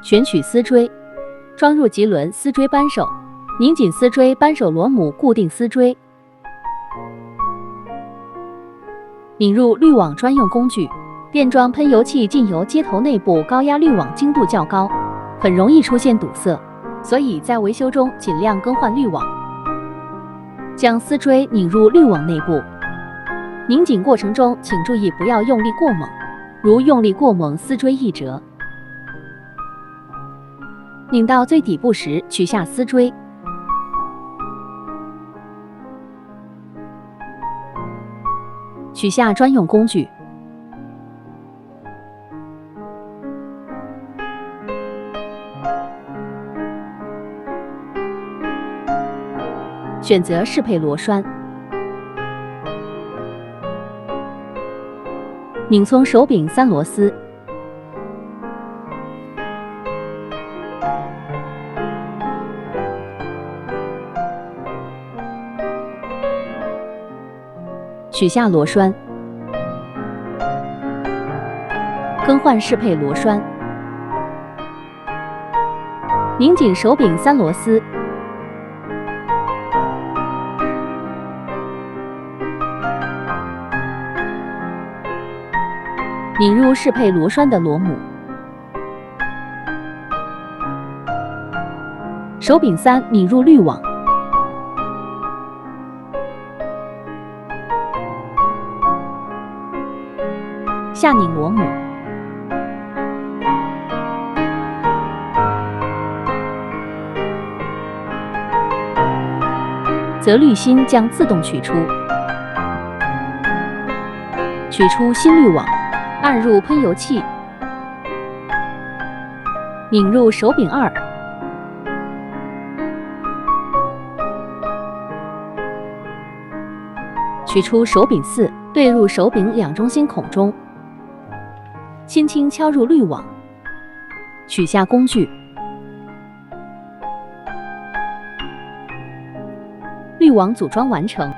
选取丝锥，装入棘轮丝锥扳手，拧紧丝锥扳手螺母，固定丝锥，拧入滤网专用工具。电装喷油器进油接头内部高压滤网精度较高，很容易出现堵塞，所以在维修中尽量更换滤网。将丝锥拧入滤网内部，拧紧过程中请注意不要用力过猛，如用力过猛，丝锥易折。拧到最底部时，取下丝锥，取下专用工具，选择适配螺栓，拧从手柄3螺丝，取下螺栓，更换适配螺栓，拧紧手柄3螺丝，拧入适配螺栓的螺母，手柄3拧入滤网，下拧螺母，则滤芯将自动取出，取出新滤网，按入喷油器，拧入手柄2，取出手柄4，对入手柄2中心孔中，轻轻敲入滤网，取下工具，滤网组装完成。